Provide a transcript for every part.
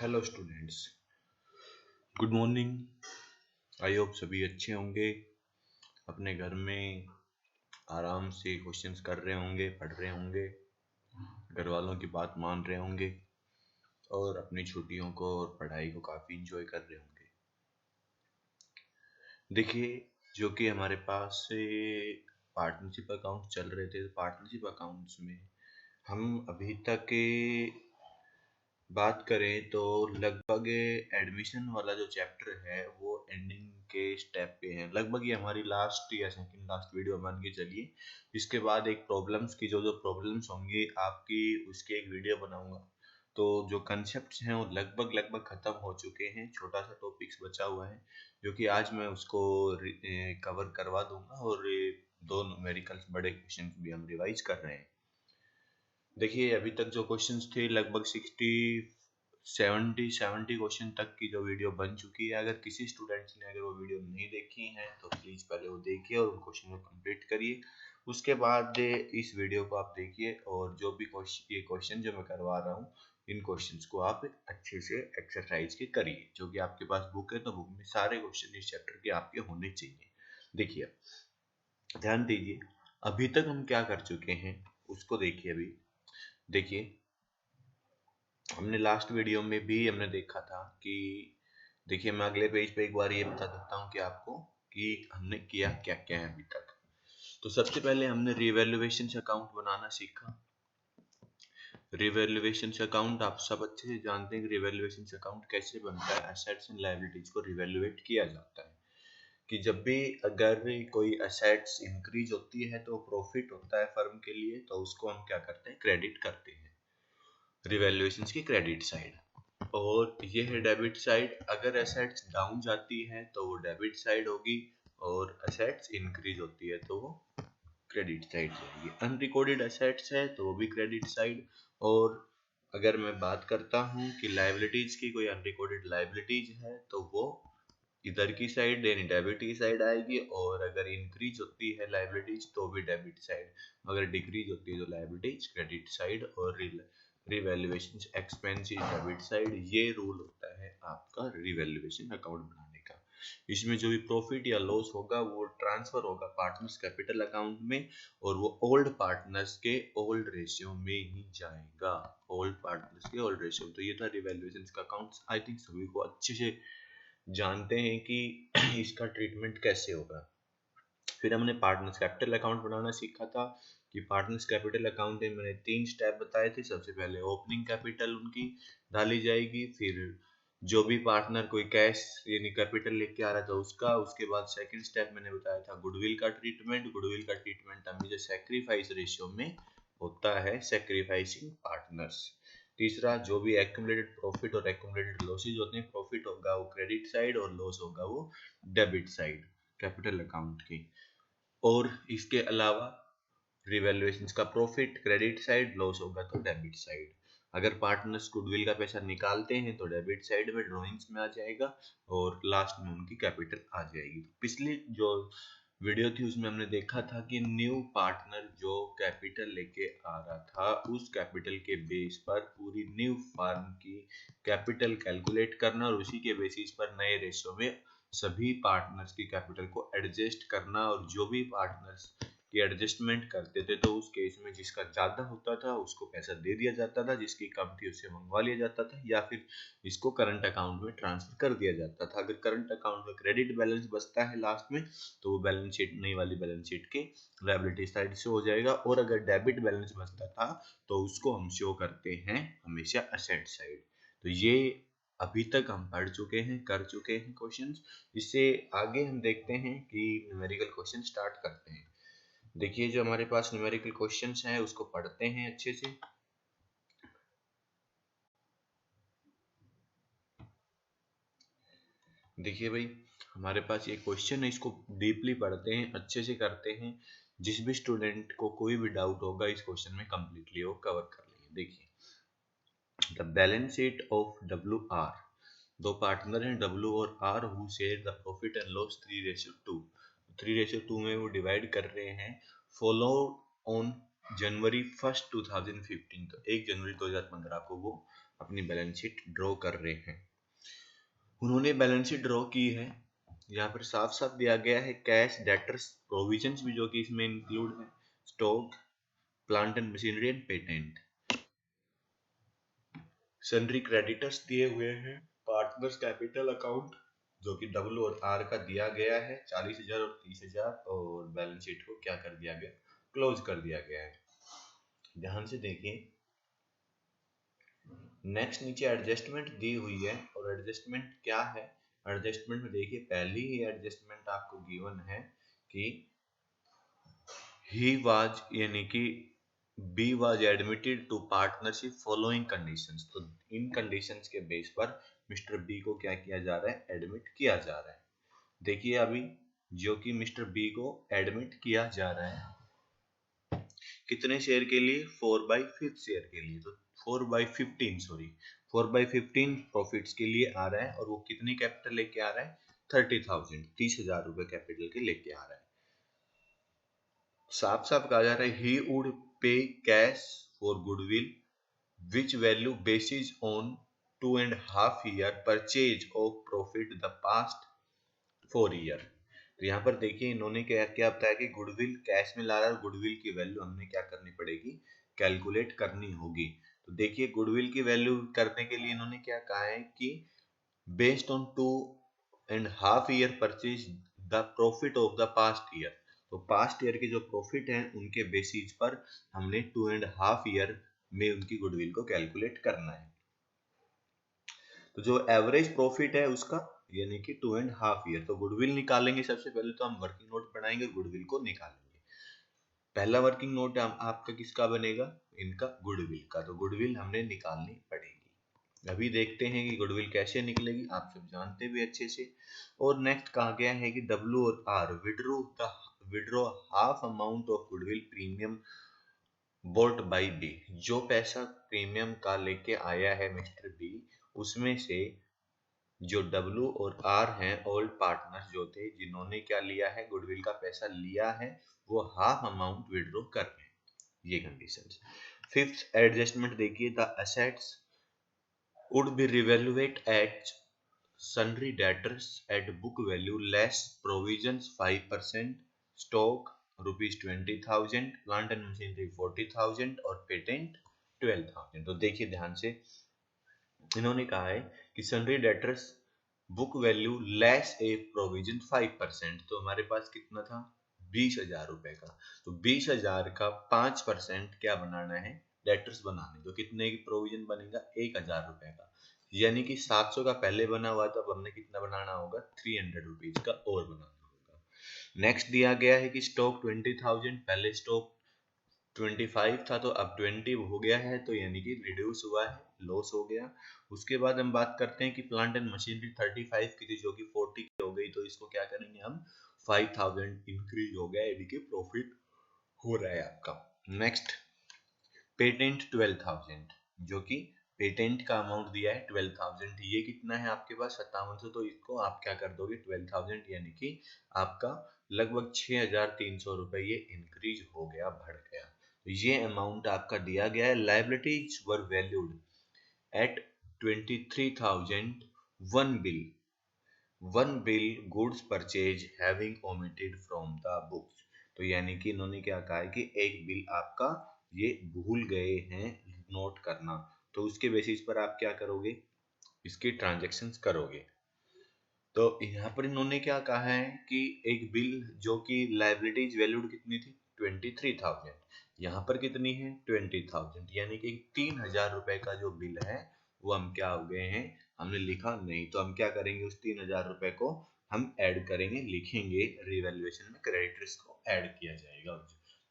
Hello students, good morning. I hope सभी अच्छे होंगे, अपने घर में आराम से क्वेश्चंस कर रहे होंगे, पढ़ रहे होंगे, घर वालों की बात मान रहे होंगे और अपनी छुट्टियों को और पढ़ाई को काफ़ी इंजॉय कर रहे होंगे। देखिए, जो कि हमारे पास से पार्टनरशिप अकाउंट चल रहे थे, पार्टनरशिप अकाउंट्स में हम अभी तक बात करें तो लगभग एडमिशन वाला जो चैप्टर है वो एंडिंग के स्टेप पे है। लगभग ये हमारी लास्ट या सेकंड लास्ट वीडियो मान के चलिए। इसके बाद एक प्रॉब्लम्स की जो प्रॉब्लम्स होंगी आपकी, उसकी एक वीडियो बनाऊंगा। तो जो कंसेप्ट्स हैं वो लगभग लगभग खत्म हो चुके हैं, छोटा सा टॉपिक्स बचा हुआ है जो कि आज मैं उसको कवर करवा दूंगा। और दो न्यूमेरिकल्स बड़े क्वेश्चन भी हम रिवाइज कर रहे हैं। देखिए, अभी तक जो क्वेश्चंस थे लगभग 70 क्वेश्चन तक की जो वीडियो बन चुकी है। अगर किसी स्टूडेंट्स ने अगर वो वीडियो नहीं देखी है तो प्लीज़ पहले वो देखिए और उन क्वेश्चन को कंप्लीट करिए। उसके बाद इस वीडियो को आप देखिए और जो भी ये क्वेश्चन जो मैं करवा रहा हूँ, इन क्वेश्चंस को आप अच्छे से एक्सरसाइज के करिए। जो कि आपके पास बुक है तो बुक में सारे क्वेश्चन इस चैप्टर के आपके होने चाहिए। देखिए, ध्यान दीजिए, अभी तक हम क्या कर चुके हैं उसको देखिए। अभी देखिए, हमने लास्ट वीडियो में भी हमने देखा था कि देखिए, मैं अगले पेज पे एक बार ये बता देता हूँ कि आपको कि हमने किया क्या क्या है अभी तक। तो सबसे पहले हमने रिवैल्यूएशन अकाउंट बनाना सीखा। रिवैल्यूएशन अकाउंट आप सब अच्छे से जानते हैं कि रिवैल्यूएशन अकाउंट कैसे बनता है। एसेट्स एंड लायबिलिटीज को रिवैल्यूएट किया जाता है कि जब भी अगर कोई एसेट्स इंक्रीज होती है तो प्रॉफिट होता है फर्म के लिए, तो उसको हम क्या करते हैं, क्रेडिट करते हैं, रिवैल्यूएशन की क्रेडिट साइड। और ये है डेबिट साइड। अगर एसेट्स डाउन जाती है तो वो डेबिट साइड होगी और एसेट्स इंक्रीज होती है तो वो क्रेडिट साइड जाएगी। अनरिकॉर्डेड एसेट्स है तो वो भी क्रेडिट साइड। और अगर मैं बात करता हूँ कि लायबिलिटीज की, कोई अनरिकॉर्डेड लायबिलिटीज है तो वो इधर की साइड यानी डेबिट की साइड आएगी। और अगर इंक्रीज होती है लायबिलिटीज तो भी डेबिट साइड, अगर डिक्रीज होती है तो लायबिलिटीज क्रेडिट साइड और रिवैल्यूएशन एक्सपेंस डेबिट साइड। ये रूल होता है आपका रिवैल्यूएशन अकाउंट बनाने का। इसमें जो भी प्रॉफिट या लॉस होगा वो ट्रांसफर होगा पार्टनर्स कैपिटल अकाउंट में और वो ओल्ड पार्टनर्स के ओल्ड रेशियो में ही जाएगा। ओल्ड पार्टनर्स के ओल्ड रेशियो। तो ये था रिवैल्यूएशन का अकाउंट। आई थिंक सभी को अच्छे से जानते हैं कि इसका ट्रीटमेंट कैसे होगा। फिर हमने पार्टनर्स कैपिटल अकाउंट बनाना सीखा था कि पार्टनर्स कैपिटल अकाउंट में मैंने 3 स्टेप बताए थे। सबसे पहले ओपनिंग कैपिटल उनकी डाली जाएगी, फिर जो भी पार्टनर कोई कैश यानी कैपिटल लेके आ रहा था उसका। उसके बाद सेकंड स्टेप मैंने बताया था गुडविल का ट्रीटमेंट। गुडविल का ट्रीटमेंट हमेशा सैक्रिफाइस रेशियो में होता है, सैक्रिफाइसिंग पार्टनर्स। तीसरा, जो भी एक्यूमुलेटेड प्रॉफिट और एक्यूमुलेटेड लॉसेज होते हैं, प्रॉफिट होगा वो क्रेडिट साइड और लॉस होगा वो डेबिट साइड कैपिटल अकाउंट की। और इसके अलावा रिवैल्यूएशन का प्रॉफिट क्रेडिट साइड, लॉस होगा तो डेबिट साइड। अगर पार्टनर्स गुडविल का पैसा निकालते हैं तो डेबिट साइड में ड्रॉइंग्स में आ जाएगा और लास्ट में उनकी कैपिटल आ जाएगी। पिछली जो वीडियो थी उसमें हमने देखा था कि न्यू पार्टनर जो कैपिटल लेके आ रहा था, उस कैपिटल के बेस पर पूरी न्यू फर्म की कैपिटल कैलकुलेट करना और उसी के बेसिस पर नए रेशो में सभी पार्टनर्स की कैपिटल को एडजस्ट करना। और जो भी पार्टनर्स की एडजस्टमेंट करते थे तो उस केस में जिसका ज़्यादा होता था उसको पैसा दे दिया जाता था, जिसकी कम थी उससे मंगवा लिया जाता था, या फिर इसको करंट अकाउंट में ट्रांसफर कर दिया जाता था। अगर करंट अकाउंट में क्रेडिट बैलेंस बचता है लास्ट में तो वो बैलेंस शीट, नई वाली बैलेंस शीट के लायबिलिटी साइड से हो जाएगा। और अगर डेबिट बैलेंस बचता था तो उसको हम शो करते हैं हमेशा एसेट साइड। तो ये अभी तक हम पढ़ चुके हैं, कर चुके हैं क्वेश्चंस। इससे आगे हम देखते हैं कि न्यूमेरिकल क्वेश्चन स्टार्ट करते हैं। देखिए, जो हमारे पास न्यूमेरिकल क्वेश्चंस हैं उसको पढ़ते हैं अच्छे से। देखिए भाई, हमारे पास ये क्वेश्चन है, इसको डीपली पढ़ते हैं, अच्छे से करते हैं। जिस भी स्टूडेंट को कोई भी डाउट होगा इस क्वेश्चन में कंप्लीटली वो कवर कर लेंगे। देखिए, the balance sheet of W R. दो पार्टनर हैं डब्ल्यू और R who share the profit and loss 3:2। 3:2 में वो डिवाइड कर रहे हैं। फॉलो ऑन जनवरी 1 2015, तो 1 जनवरी 2015 को वो अपनी बैलेंस शीट ड्रॉ कर रहे हैं। उन्होंने बैलेंस शीट ड्रॉ की है, यहाँ पर साफ साफ दिया गया है कैश, डेटर्स, प्रोविजंस भी जो कि इसमें इंक्लूड है, stock, plant and machinery and patent, sundry creditors दिए हुए हैं, पार्टनर्स कैपिटल अकाउंट जो कि डब्ल्यू और आर का दिया गया है 40,000 और 30,000, और बैलेंस शीट को क्या कर दिया गया, क्लोज कर दिया गया है। ध्यान से देखिए, नेक्स्ट नीचे एडजस्टमेंट दी हुई है, और एडजस्टमेंट क्या है, एडजस्टमेंट में देखिए पहली ही एडजस्टमेंट आपको गिवन है कि ही वाज, यानी कि B was admitted to partnership following conditions, तो इन कंडीशंस के बेस पर मिस्टर बी को क्या किया जा रहा है, एडमिट किया जा रहा है। देखिए अभी जो कि मिस्टर बी को एडमिट किया जा रहा है कितने शेयर के लिए, 4/5 शेयर के लिए, तो 4/15 सॉरी 4/15 प्रॉफिट्स के लिए आ रहा है, और वो कितनी कैपिटल लेके आ रहा है, 30,000, 30,000 रुपए कैपिटल के लेके आ रहा है। साफ साफ कहा जा रहा है ही वुड पे cash for goodwill which value basis on 2.5 year purchase of profit the past 4 year. तो यहाँ पर देखिए इन्होंने क्या क्या बताया कि गुडविल कैश में ला रहा है, गुडविल की वैल्यू हमने क्या करनी पड़ेगी, कैलकुलेट करनी होगी। तो देखिए गुडविल की वैल्यू करने के लिए इन्होंने क्या कहा है कि based on 2.5 year purchase the profit of the past year, तो पास्ट ईयर के जो प्रॉफिट हैं उनके बेसिस पर हमने 2.5 ईयर में उनकी गुडविल को कैलकुलेट करना है। तो जो एवरेज प्रॉफिट है उसका, यानी कि 2.5 ईयर, तो गुडविल निकालेंगे। सबसे पहले तो हम वर्किंग नोट बनाएंगे, गुडविल को निकालेंगे। पहला वर्किंग नोट आपका किसका बनेगा, इनका गुडविल का, तो गुडविल हमने निकालनी पड़ेगी। अभी देखते हैं कि गुडविल कैसे निकलेगी, आप सब जानते भी अच्छे से। और नेक्स्ट कहा गया है कि डब्ल्यू और R withdraw half amount of goodwill premium brought by B, जो पैसा प्रीमियम का लेके आया है मिस्टर बी, उसमें से जो डब्ल्यू और आर हैं ओल्ड पार्टनर्स जो थे, जिन्होंने क्या लिया है, गुडविल का पैसा लिया है, वो हाफ अमाउंट विड्रॉ कर रहे हैं, ये कंडीशंस। फिफ्थ एडजस्टमेंट देखिए, the assets would be revaluate at sundry debtors at book value less provisions 5%, stock rupees 20,000, plant and machinery 40,000 और पेटेंट 12,000। तो देखिए ध्यान से, इन्होंने कहा है कि sundry debtors book value less ए प्रोविजन 5%, तो हमारे पास कितना था, 20,000 रुपए का, तो 20,000 का 5% क्या बनाना है, डेटर्स बनाने, तो कितने की प्रोविजन बनेगा, 1,000 रुपए का, यानी कि 700 का पहले बना हुआ था, अब हमने कितना बनाना होगा, 300 रुपीज का और बनाना होगा। नेक्स्ट दिया गया है कि स्टॉक 20,000, पहले स्टॉक 25 था तो अब 20 हो गया है, तो यानी कि रिड्यूस हुआ है, लॉस हो गया। उसके बाद हम बात करते हैं कि प्लांट एंड मशीनरी 35 की थी जो कि 40 की हो गई, तो इसको क्या करेंगे हम, 5,000 इंक्रीज हो गया, यानी कि प्रॉफिट हो रहा है आपका। नेक्स्ट पेटेंट 12,000, जो कि पेटेंट का अमाउंट दिया है 12,000, ये कितना है आपके पास 5700, तो इसको आप क्या कर दोगे 12,000, यानी कि आपका लगभग 6,300 रुपए ये इंक्रीज हो गया, बढ़ गया। तो ये अमाउंट आपका दिया गया है। Liabilities were valued at 23,000, one bill goods purchase having omitted from the books, तो यानी कि इन्होंने क्या कहा है कि एक बिल आपका ये भूल गए हैं नोट करना, तो उसके बेसिस पर आप क्या करोगे, इसकी ट्रांजैक्शंस करोगे। तो यहाँ पर इन्होंने क्या कहा है कि एक बिल जो कि लाइबिलिटीज वैल्यूड कितनी थी 23,000, यहाँ पर कितनी है 20,000, यानी कि 3,000 रुपए का जो बिल है वो हम क्या हो गए हैं, हमने लिखा नहीं, तो हम क्या करेंगे, उस 3,000 रुपए को हम ऐड करेंगे, लिखेंगे, रिवैल्यूएशन में क्रेडिटर्स को ऐड किया जाएगा,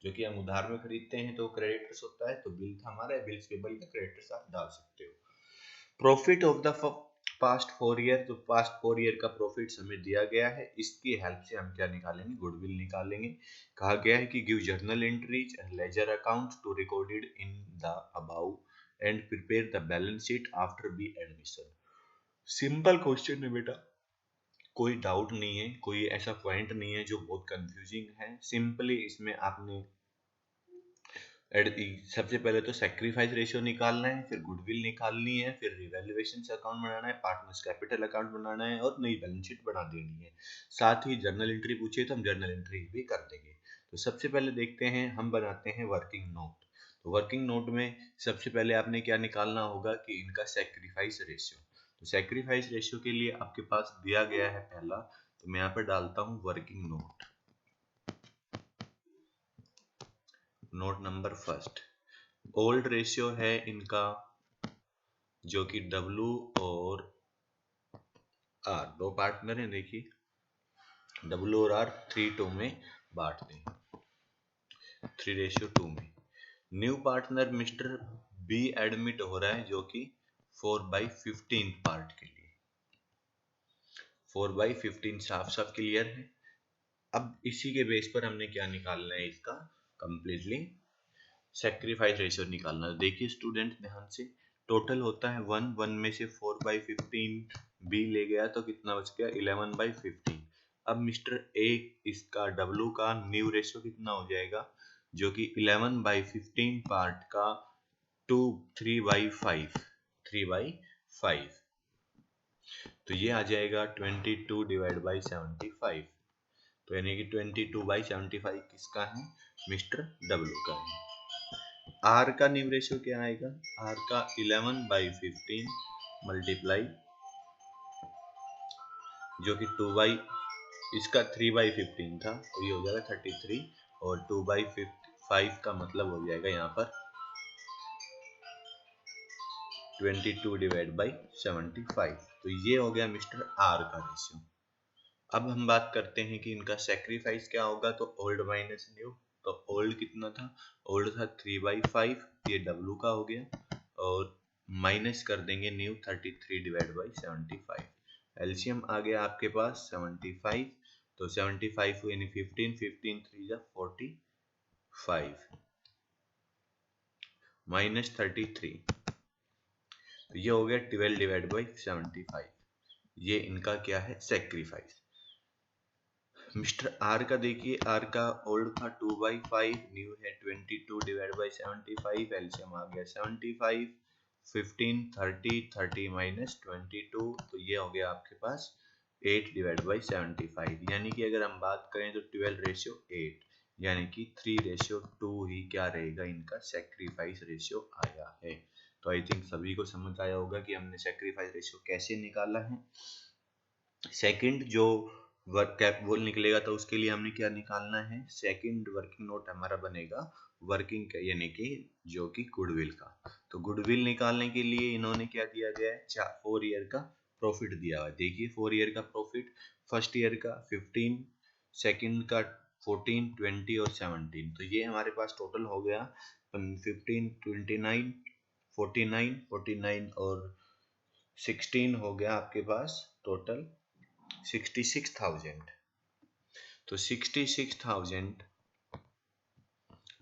जो कि हम उधार में खरीदते हैं तो क्रेडिटर्स होता है, तो बिल था हमारा, बिल्स पेबल का क्रेडिटर्स आप डाल सकते हो। Profit of the past 4 year, तो पास्ट 4 ईयर का प्रॉफिट हमें दिया गया है, इसकी हेल्प से हम क्या निकालेंगे, गुडविल निकालेंगे। कहा गया है कि give journal entries and ledger account to recorded in the above and prepare the balance sheet after B admission. Simple question है बेटा, कोई डाउट नहीं है, कोई ऐसा पॉइंट नहीं है जो बहुत कंफ्यूजिंग है, सिंपली इसमें आपने सबसे पहले तो सेक्रीफाइस रेशियो निकालना है, फिर गुडविल निकालनी है, फिर रिवैल्यूएशन अकाउंट बनाना है, पार्टनर्स कैपिटल अकाउंट बनाना है और नई बैलेंस शीट बना देनी है। साथ ही जर्नल एंट्री पूछिए तो हम जर्नल एंट्री भी कर देंगे। तो सबसे पहले देखते हैं, हम बनाते हैं वर्किंग नोट। तो वर्किंग नोट में सबसे पहले आपने क्या निकालना होगा कि इनका सेक्रीफाइस रेशियो। तो सेक्रीफाइस रेशियो के लिए आपके पास दिया गया है पहला, तो मैं यहाँ पर डालता हूँ working note, note number first. Old ratio है इनका जो कि W और R, दो पार्टनर हैं, देखिए W और R 3:2 में बांटते हैं, 3:2 में। New partner mister B admit हो रहा है जो कि 4/15 पार्ट के लिए, 4/15 साफ साफ क्लियर है। अब इसी के बेस पर हमने क्या निकालना है, इसका कंप्लीटली सेक्रीफाइस रेशियो निकालना है। देखिए स्टूडेंट ध्यान से, टोटल होता है 1 में से 4/15 बी ले गया तो कितना बच गया 11/15। अब मिस्टर ए इसका W का न्यू रेशियो कितना हो जाएगा, जो कि 11/15 पार्ट का 3/5, 3/5, तो ये आ जाएगा 22/75। तो यानी कि 22/75 किसका है, मिस्टर W का है। R का न्यू रेशियो क्या आएगा, R का 11/15 मल्टीप्लाई, जो कि इसका 3/15 था तो ये हो जाएगा 33, और 2/5 का मतलब हो जाएगा यहाँ पर 22/75। तो ये हो गया मिस्टर R का रेशियो। अब हम बात करते हैं कि इनका सेक्रीफाइस क्या होगा, तो ओल्ड माइनस न्यू। तो ओल्ड कितना था, ओल्ड था 3/5, ये W का हो गया, और माइनस कर देंगे न्यू 33/75। एलसीएम आ गया आपके पास 75, तो 75 यानी 15, 15 3 जा 45 माइनस 33, तो ये हो गया 12/75। ये इनका क्या है, सेक्रीफाइस। मिस्टर आर का देखिए, आर का ओल्ड था 2/5, न्यू है 22/75, एलसीएम आ गया 75, 15 30 30 माइनस 22, तो ये हो गया आपके पास 8/75। यानी कि अगर हम बात करें तो 12:8, यानी कि 3:2 ही क्या रहेगा, इनका सेक्रीफाइस रेशियो आया है। तो आई थिंक सभी को समझ आया होगा कि हमने सेक्रीफाइस रेशियो कैसे निकाला है। सेकंड जो वर्क कैप वो निकलेगा तो उसके लिए हमने क्या निकालना है, सेकंड वर्किंग नोट हमारा बनेगा वर्किंग यानी कि जो कि गुडविल का। तो गुडविल निकालने के लिए इन्होंने क्या दिया गया है, 4 ईयर का प्रॉफिट दिया हुआ है। देखिए 4 ईयर का प्रॉफिट, फर्स्ट ईयर का 15, सेकंड का 14 20 और 17, तो ये हमारे पास टोटल हो गया 15 29 49 49 और 16 हो गया आपके पास टोटल 66,000। तो 66,000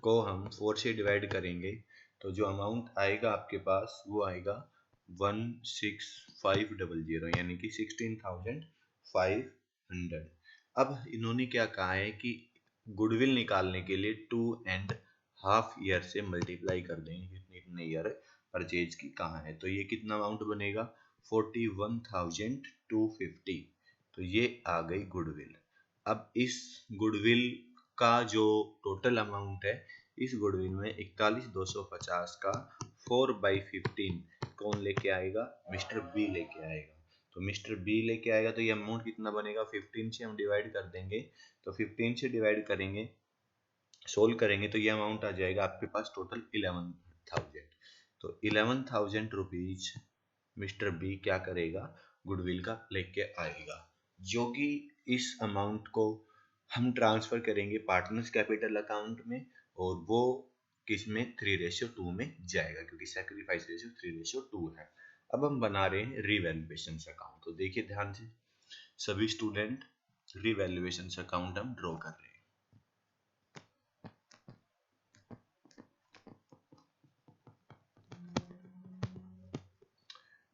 को हम 4 से डिवाइड करेंगे तो जो अमाउंट आएगा आपके पास वो आएगा 16500, यानी कि 16,500। अब इन्होंने क्या कहा है कि गुडविल निकालने के लिए 2.5 ईयर से मल्टीप्लाई कर देंगे, कितने ईयर परचेज की कहाँ है, तो ये कितना अमाउंट बनेगा 41,250। तो ये आ गई गुडविल। अब इस गुडविल का जो टोटल अमाउंट है, इस गुडविल में 41,250 का 4/15 कौन लेके आएगा, मिस्टर बी लेके आएगा। तो मिस्टर बी लेके आएगा तो ये अमाउंट कितना बनेगा, 15 से हम डिवाइड कर देंगे, तो 15 से डिवाइड करेंगे, सोल्व करेंगे तो ये अमाउंट आ जाएगा आपके पास टोटल 11,000। तो 11,000 रुपीज मिस्टर बी क्या करेगा, गुडविल का लेके आएगा, जो कि इस अमाउंट को हम ट्रांसफर करेंगे पार्टनर्स कैपिटल अकाउंट में, और वो किस में 3:2 में जाएगा, क्योंकि सेक्रीफाइस रेशियो 3:2 है। अब हम बना रहे हैं रिवैल्यूएशन अकाउंट। तो देखिए ध्यान से सभी स्टूडेंट, रिवैल्यूएशन अकाउंट हम ड्रॉ कर रहे हैं।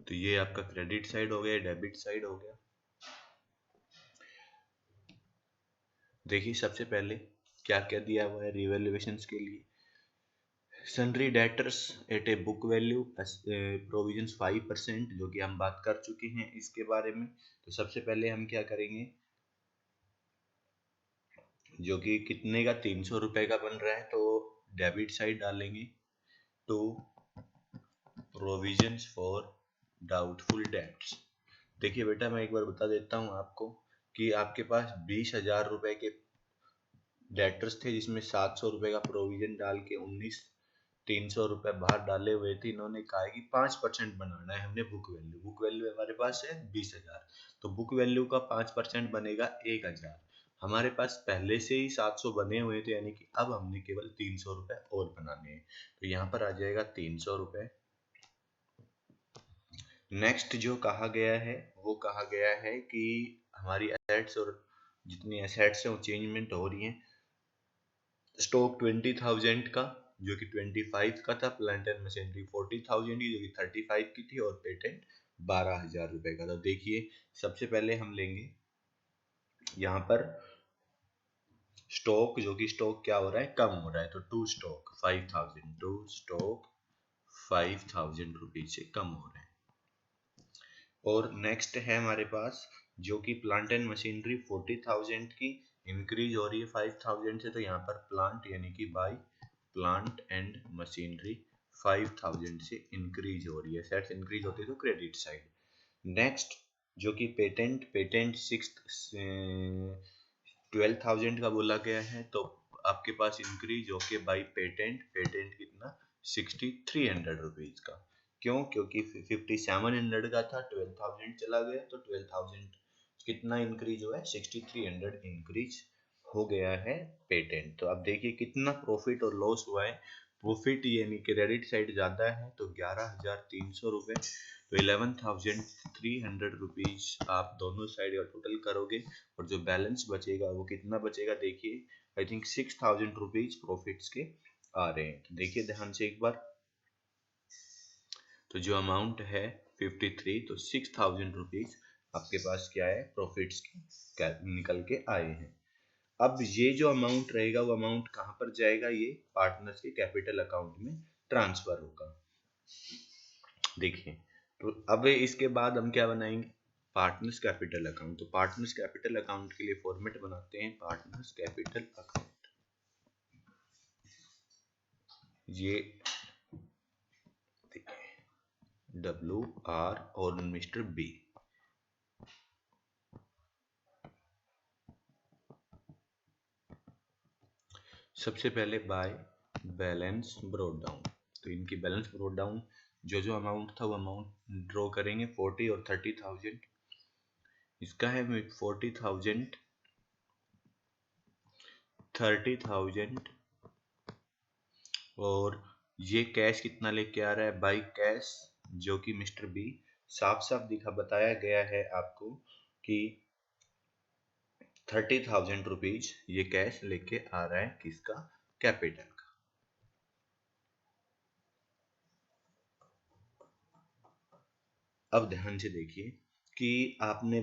तो ये आपका क्रेडिट साइड हो गया, डेबिट साइड हो गया। देखिए सबसे पहले क्या क्या दिया हुआ है रिवैल्यूएशंस के लिए, sundry debtors at a book value provisions 5%, जो कि हम बात कर चुके हैं इसके बारे में। तो सबसे पहले हम क्या करेंगे, जो कि कितने का 300 रुपये का बन रहा है, तो डेबिट साइड डालेंगे to provisions for doubtful debts. देखिए बेटा, मैं एक बार बता देता हूँ आपको कि आपके पास 20,000 रुपए के डेटर्स थे, जिसमें 700 रुपए का प्रोविजन डाल के 300 रुपए बाहर डाले हुए थे। इन्होंने कहा है कि 5% बनाना है हमने बुक वैल्यू हमारे पास है 20,000, तो बुक वैल्यू का 5% बनेगा 1,000। हमारे पास पहले से ही 700 बने हुए थे, यानी कि अब हमने केवल 300 रुपए और बनाने हैं, तो यहाँ पर आ जाएगा 300 रुपए। नेक्स्ट जो कहा गया है वो कहा गया है कि हमारी एसेट्स और जितनी एसेट्स हैं वो चेंजमेंट हो रही हैं। स्टॉक 20,000 का, जो कि 25 का था, प्लांट एंड मशीनरी 40,000 की, जो कि 35 की थी, और पेटेंट 12,000 रुपए का। तो देखिए, सबसे पहले हम लेंगे यहाँ पर स्टॉक, जो कि स्टॉक क्या हो रहा है, कम हो रहा है, तो टू स्टॉक 5,000 रुपीज से कम हो रहे हैं। और नेक्स्ट है हमारे पास, जो कि प्लांट एंड मशीनरी 40,000 की इंक्रीज हो रही है 5,000 से, तो यहाँ पर प्लांट यानी कि बाई प्लांट एंड मशीनरी 5,000 से इंक्रीज हो रही है। सेट्स इंक्रीज होती है तो क्रेडिट साइड। नेक्स्ट जो कि पेटेंट 12,000 का बोला गया है, तो आपके पास इंक्रीज होके बाई पेटेंट कितना 6,300 रुपीज का। क्यों? क्योंकि 5,700 का था, 12,000 चला गया, तो 12,000 कितना इंक्रीज हुआ है, 6,300 इंक्रीज हो गया है पेटेंट। तो अब देखिए कितना प्रॉफिट और लॉस हुआ है। प्रॉफिट यानी क्रेडिट साइड ज्यादा है तो 11,300 रुपए, तो 11,300 रुपीज आप दोनों साइड का टोटल करोगे, और जो बैलेंस बचेगा वो कितना बचेगा, देखिए आई थिंक 6,000 रुपीज प्रॉफिट्स के आ रहे हैं। तो देखिए ध्यान से एक बार, तो जो अमाउंट है 53, तो 6,000 रुपीज आपके पास क्या है, प्रॉफिट्स के निकल के आए हैं। अब ये जो अमाउंट रहेगा वो अमाउंट कहाँ पर जाएगा, ये पार्टनर्स के कैपिटल अकाउंट में ट्रांसफर होगा। देखिए, तो अब इसके बाद हम क्या बनाएंगे, पार्टनर्स कैपिटल अकाउंट। तो पार्टनर्स कैपिटल अकाउंट के लिए फॉर्मेट बनाते हैं पार्टनर्स कैपिटल अकाउंट। ये WR और मिस्टर B। सबसे पहले बाय बैलेंस ब्रोड डाउन, तो इनकी बैलेंस ब्रोड डाउन जो अमाउंट था वो अमाउंट ड्रॉ करेंगे 40 और 30,000। इसका है 40,000, 30,000, और ये कैश कितना लेके आ रहा है, बाई कैश, जो कि मिस्टर बी साफ साफ दिखा बताया गया है आपको कि 30,000 रुपीज ये कैश लेके आ रहा है, किसका, कैपिटल का। अब ध्यान से देखिए कि आपने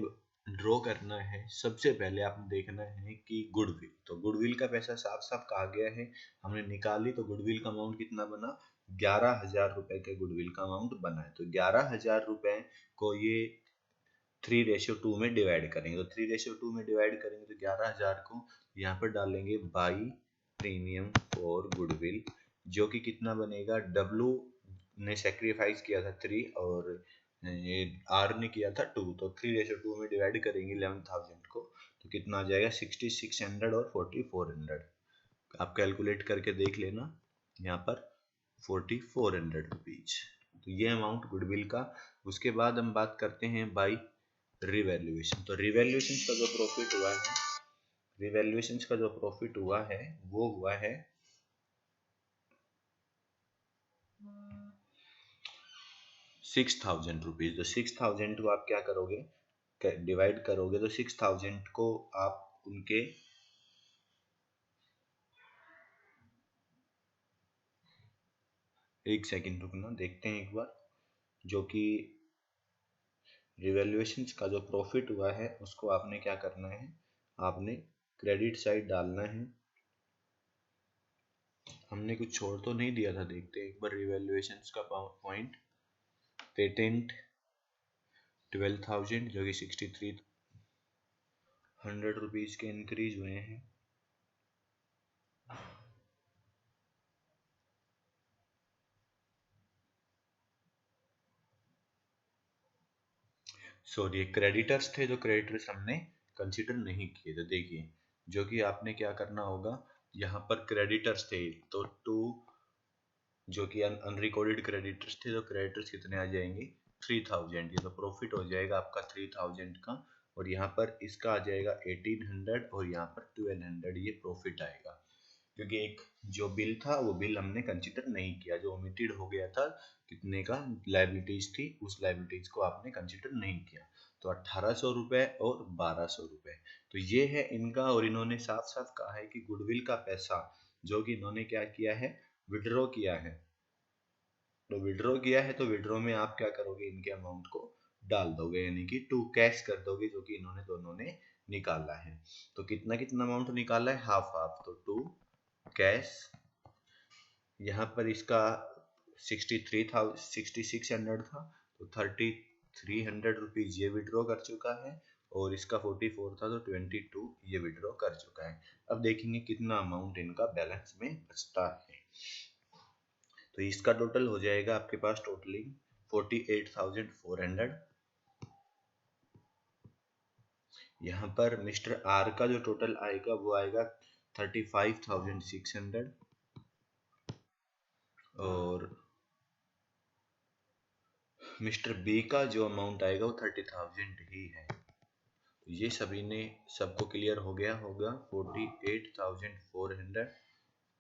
ड्रॉ करना है, सबसे पहले आपने देखना है कि गुडविल, तो गुडविल का पैसा साफ साफ कहा गया है, हमने निकाली, तो गुडविल का अमाउंट कितना बना, 11,000 रुपए के गुडविल का अमाउंट बना है। तो 11,000 रुपए को ये 3:2 में डिवाइड करेंगे, तो 3:2 में डिवाइड करेंगे तो 11,000 को यहाँ पर डालेंगे बाई प्रीमियम फॉर गुडविल, जो कि कितना बनेगा, डब्लू ने सेक्रीफाइस किया था 3 और ये आर ने किया था 2, तो 3:2 में डिवाइड करेंगे 11,000 को, तो कितना आ जाएगा 6,600 और 4,400। आप कैलकुलेट करके देख लेना यहाँ पर 4,400 रुपीज, तो ये अमाउंट गुडविल का। उसके बाद हम बात करते हैं बाई रिवैल्यूएशन। तो रिवैल्यूएशन का जो प्रॉफिट हुआ है, रिवैल्यूएशन का जो प्रॉफिट हुआ है वो हुआ है 6,000 रुपीज। तो 6,000 को आप क्या करोगे, डिवाइड करोगे, तो 6,000 को आप उनके एक सेकंड रुकना, देखते हैं एक बार, जो कि रिवैल्यूएशन का जो प्रॉफिट हुआ है उसको आपने क्या करना है, आपने क्रेडिट साइड डालना है हमने कुछ छोड़ तो नहीं दिया था, देखते हैं एक बार रिवैल्यूएशन का पॉइंट। पेटेंट 12,000 जो कि 6300 रुपीज के इंक्रीज हुए हैं। सॉरी, ये क्रेडिटर्स थे, जो क्रेडिटर्स हमने कंसिडर नहीं किए थे। देखिए, जो कि आपने क्या करना होगा, यहाँ पर क्रेडिटर्स थे तो 2, जो कि अनरिकॉर्डेड क्रेडिटर्स थे, तो क्रेडिटर्स कितने आ जाएंगे 3000। ये तो प्रॉफिट हो जाएगा आपका 3000 का, और यहाँ पर इसका आ जाएगा 1800 और यहाँ पर 1200, ये प्रॉफिट आएगा। क्योंकि एक जो बिल था वो बिल हमने कंसिडर नहीं किया, जो ओमिटेड हो गया था, कितने का लाइबिलिटीज थी, उस लाइबिलिटीज को आपने कंसिडर नहीं किया। तो 1800 रुपए और 1200 रुपए, तो ये है इनका। और इन्होंने साफ साफ कहा है कि गुडविल का पैसा जो कि इन्होंने क्या किया है, विड्रॉ किया है। तो विड्रॉ किया है, तो विड्रॉ में आप क्या करोगे, इनके अमाउंट को डाल दोगे, यानी कि टू कैश कर दोगे, जो कि इन्होंने दोनों ने निकाला है। तो कितना कितना अमाउंट निकाला है, हाफ हाफ, तो टू कैश। यहाँ पर इसका 6600 था, तो 3300 रुपीज ये विड्रॉ कर चुका है, और इसका 44 था, तो 22 ये विड्रॉ कर चुका है। अब देखेंगे कितना अमाउंट इनका बैलेंस में बचता है। तो इसका टोटल हो जाएगा आपके पास टोटलिंग 48,400। यहाँ पर मिस्टर आर का जो टोटल आएगा वो आएगा 35,600, और मिस्टर बी का जो अमाउंट आएगा वो 30,000 ही है। तो ये सभी ने सबको क्लियर हो गया होगा। 48,400,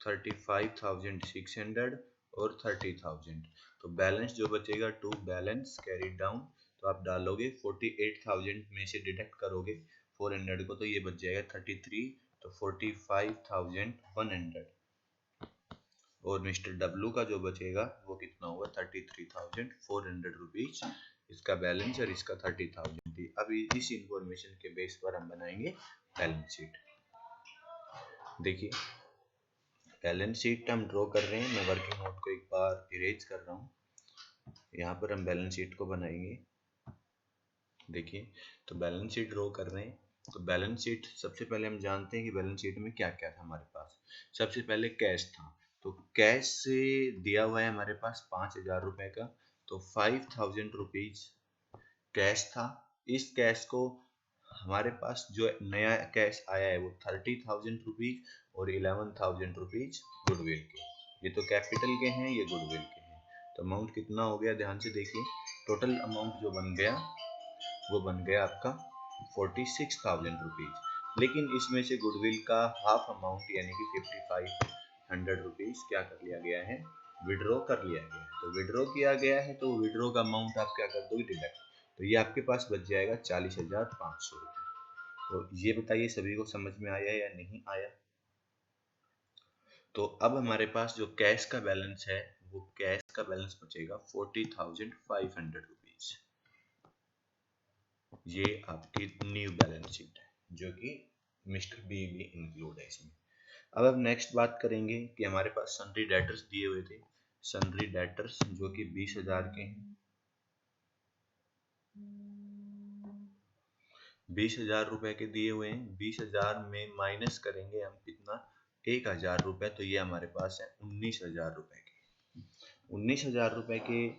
35,600 और 30,000। तो बैलेंस जो बचेगा, टू बैलेंस कैरी डाउन, तो आप डालोगे 48,000 में से डिडक्ट करोगे 400 को, तो ये बच जाएगा 33, तो 45,100। और मिस्टर डब्लू का जो बचेगा वो कितना होगा, 33,400 रुपीज इसका बैलेंस, और इसका 30,000 थी। अब इस इंफॉर्मेशन के बेस पर हम बनाएंगे बैलेंस शीट। देखिए, बैलेंस शीट हम ड्रॉ कर रहे हैं। मैं वर्किंग नोट को एक बार इरेज कर रहा हूँ। यहाँ पर हम बैलेंस शीट को बनाएंगे। देखिए, तो बैलेंस शीट ड्रॉ कर रहे हैं। तो बैलेंस शीट, सबसे पहले हम जानते हैं कि बैलेंस शीट में क्या क्या था हमारे पास। सबसे पहले कैश था, तो कैश से दिया हुआ है हमारे पास 5,000 रुपए का, तो 5,000 रुपीज कैश था। इस कैश को हमारे पास जो नया कैश आया है वो 30,000 रुपीज और 11,000 रुपीज गुडविल के। ये तो कैपिटल के हैं, ये गुडविल के हैं। तो अमाउंट कितना हो गया, ध्यान से देखिए। टोटल अमाउंट जो बन गया वो बन गया आपका 46,000 रुपीज। लेकिन इसमें से गुडविल का हाफ अमाउंट यानी कि 5,500 रुपीज क्या कर लिया गया है, विड्रॉ कर लिया गया है। तो विड्रॉ किया गया है, तो विड्रॉ का अमाउंट आप क्या कर दोगे, डिडक्ट। तो ये आपके पास बच जाएगा 40,500 रुपये। तो ये बताइए सभी को समझ में आया या नहीं आया। तो अब हमारे पास जो कैश का बैलेंस है, वो कैश का बैलेंस बचेगा 40,500 रुपीज। ये आपकी न्यू बैलेंस शीट है, जो कि मिस्टर बी भी इंक्लूड है इसमें। अब हम नेक्स्ट बात करेंगे कि हमारे पास सन्ड्री डेटर्स दिए हुए थे। सन्ड्री डेटर्स जो कि 20,000 के हैं। 20,000 रुपए के दिए हुए हैं। 20,000 में माइनस करेंगे हम कितना, 1,000 रुपए, तो ये हमारे पास है 19,000 रुपए के। 19,000 रुपए के,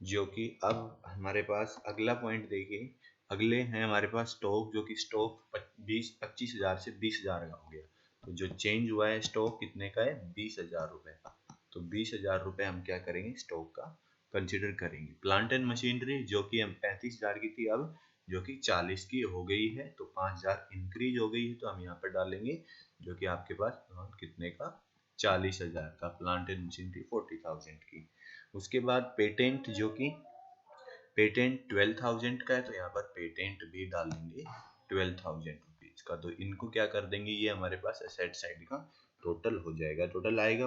जो कि अब हमारे पास अगला पॉइंट देखिए। अगले हैं हमारे पास स्टॉक, जो कि स्टॉक 25,000 से 20,000 का हो गया। तो जो चेंज हुआ है स्टॉक कितने का है, 20,000 रुपए का। तो 20,000 रुपए हम क्या करेंगे, स्टॉक का कंसिडर करेंगे। प्लांट एंड मशीनरी जो कि हम 35,000 की थी, अब जो कि 40 की हो गई है, तो 5,000 इंक्रीज हो गई है, तो हम यहाँ पर डालेंगे जो कि आपके पास कितने का, 40,000 का। प्लांट एंड मशीनरी 40,000 की। उसके बाद पेटेंट, जो कि पेटेंट 12,000 का है, तो यहाँ पर पेटेंट भी डालेंगे 12,000 रुपीज का। तो इनको क्या कर देंगे, ये हमारे पास एसेट साइड का टोटल हो जाएगा। टोटल आएगा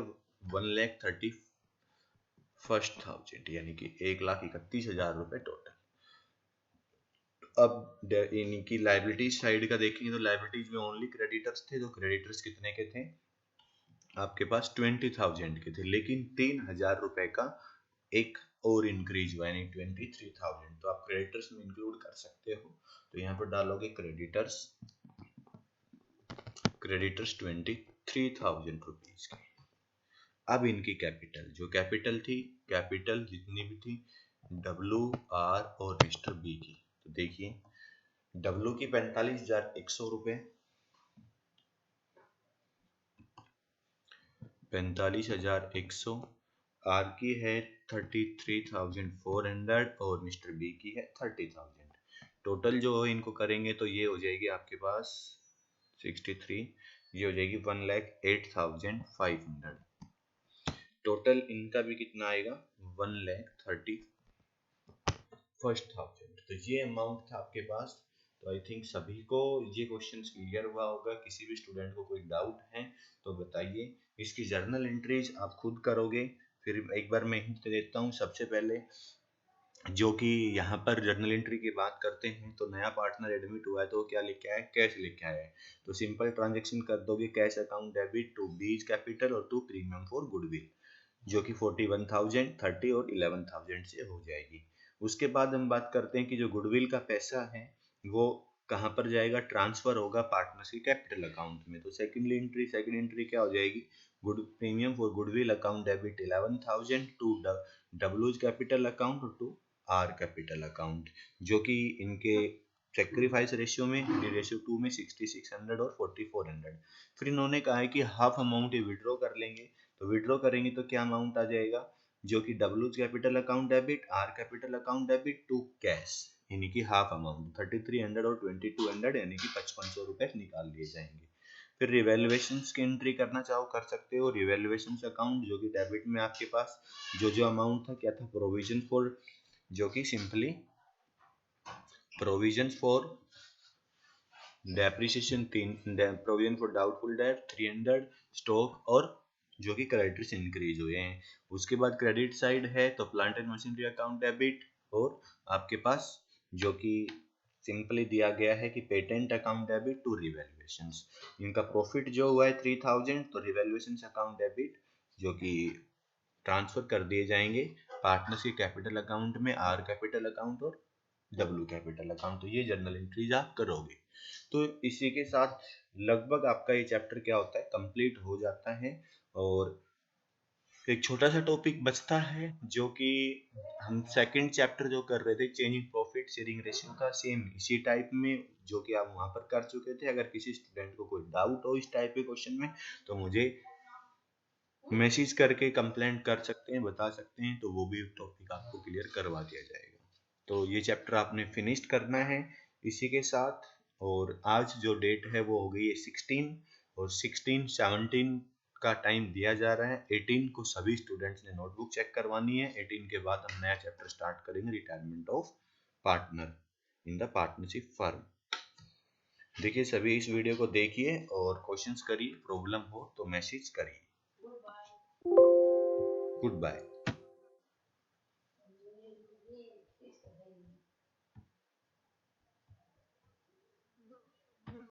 1,31,000, यानी कि 1,31,000 रुपए टोटल। अब इनकी लाइबिलिटीज साइड का देखेंगे तो लाइबिलिटीज में ओनली क्रेडिटर्स थे, तो क्रेडिटर्स कितने के थे आपके पास 20,000 के थे, लेकिन 3,000 रुपए का एक और इंक्रीज हुआ यानी 23,000, तो आप क्रेडिटर्स में इंक्लूड कर सकते हो। तो यहाँ पर डालोगे क्रेडिटर्स 23,000 रुपीज की। अब इनकी कैपिटल, जो कैपिटल थी, कैपिटल जितनी भी थी डब्ल्यू आर और मिस्टर बी की, तो देखिए डब्ल्यू की 45,100 रुपए, 45,100, आर की है 33,400 और मिस्टर बी की है 30,000। टोटल जो इनको करेंगे तो ये हो जाएगी आपके पास 63, ये हो जाएगी 1,08,500। टोटल इनका भी कितना आएगा 1,31,000। तो ये अमाउंट था आपके पास। तो आई थिंक सभी को ये क्वेश्चन क्लियर हुआ होगा। किसी भी स्टूडेंट को कोई डाउट है तो बताइए। इसकी जर्नल एंट्रीज आप खुद करोगे। फिर एक बार मैं हिंट देता हूँ। सबसे पहले जो कि यहाँ पर जर्नल एंट्री की बात करते हैं तो नया पार्टनर एडमिट हुआ है तो क्या लिखा है, कैश लिखा है, तो सिंपल ट्रांजेक्शन कर दोगे cash account debit to B's capital और टू प्रीमियम फॉर गुडविल, जो कि 41,000, 30 और 11,000 से हो जाएगी। उसके बाद हम बात करते हैं कि जो गुडविल का पैसा है वो कहाँ पर जाएगा, ट्रांसफर होगा पार्टनर्स के कैपिटल अकाउंट में। तो सेकंड एंट्री क्या हो जाएगी, good premium for goodwill account debit 11,000 to डब्ल्यूज capital account to R capital account, जो कि इनके सेक्रीफाइस रेशियो में रेशियो 2 में 6600 और 4400। फिर इन्होंने कहा है कि हाफ अमाउंट ये विड्रॉ कर लेंगे। तो विड्रॉ करेंगे तो क्या अमाउंट आ जाएगा, जो कि W capital account debit R capital account debit to cash, यानी कि हाफ अमाउंट 3300 और 2200 यानी कि 5500 रुपए निकाल लिए जाएंगे। फिर रिवैल्यूएशन की एंट्री करना चाहो कर सकते हो। रिवैल्यूएशन अकाउंट जो कि डेबिट में आपके पास जो अमाउंट था क्या था, प्रोविजन फॉर, जो कि simply provision for depreciation 3, provision for doubtful debt 300, stock और जो कि क्रेडिटर्स इंक्रीज हुए हैं। उसके बाद क्रेडिट साइड है तो plant and machinery account debit और आपके पास जो कि सिंपली दिया गया है कि पेटेंट अकाउंट डेबिट टू रिवैल्यूएशंस। इनका प्रॉफिट जो हुआ है 3,000, तो रिवैल्यूएशंस अकाउंट डेबिट जो कि ट्रांसफर कर दिए जाएंगे पार्टनर्स के कैपिटल अकाउंट में, आर कैपिटल अकाउंट और डब्ल्यू कैपिटल अकाउंट। तो ये जर्नल एंट्रीज आप करोगे। तो इसी के साथ लगभग आपका ये चैप्टर क्या होता है कंप्लीट हो जाता है। और एक छोटा सा टॉपिक बचता है जो कि हम सेकंड चैप्टर जो कर रहे थे चेंजिंग प्रॉफिट शेयरिंग रेशियो का, सेम इसी टाइप में जो कि आप वहां पर कर चुके थे। अगर किसी स्टूडेंट को कोई डाउट हो इस टाइप के क्वेश्चन में तो मुझे मैसेज करके कंप्लेंट कर सकते हैं, बता सकते हैं, तो वो भी टॉपिक आपको क्लियर करवा दिया जाएगा। तो ये चैप्टर आपने फिनिश करना है इसी के साथ। और आज जो डेट है वो हो गई है 16 और 16 17 का टाइम दिया जा रहा है। 18 को सभी स्टूडेंट्स ने नोटबुक चेक करवानी है। 18 के बाद हम नया चैप्टर स्टार्ट करेंगे, retirement of partner in the partnership firm. देखिए सभी इस वीडियो को देखिए और क्वेश्चंस करिए, प्रॉब्लम हो तो मैसेज करिए। Goodbye.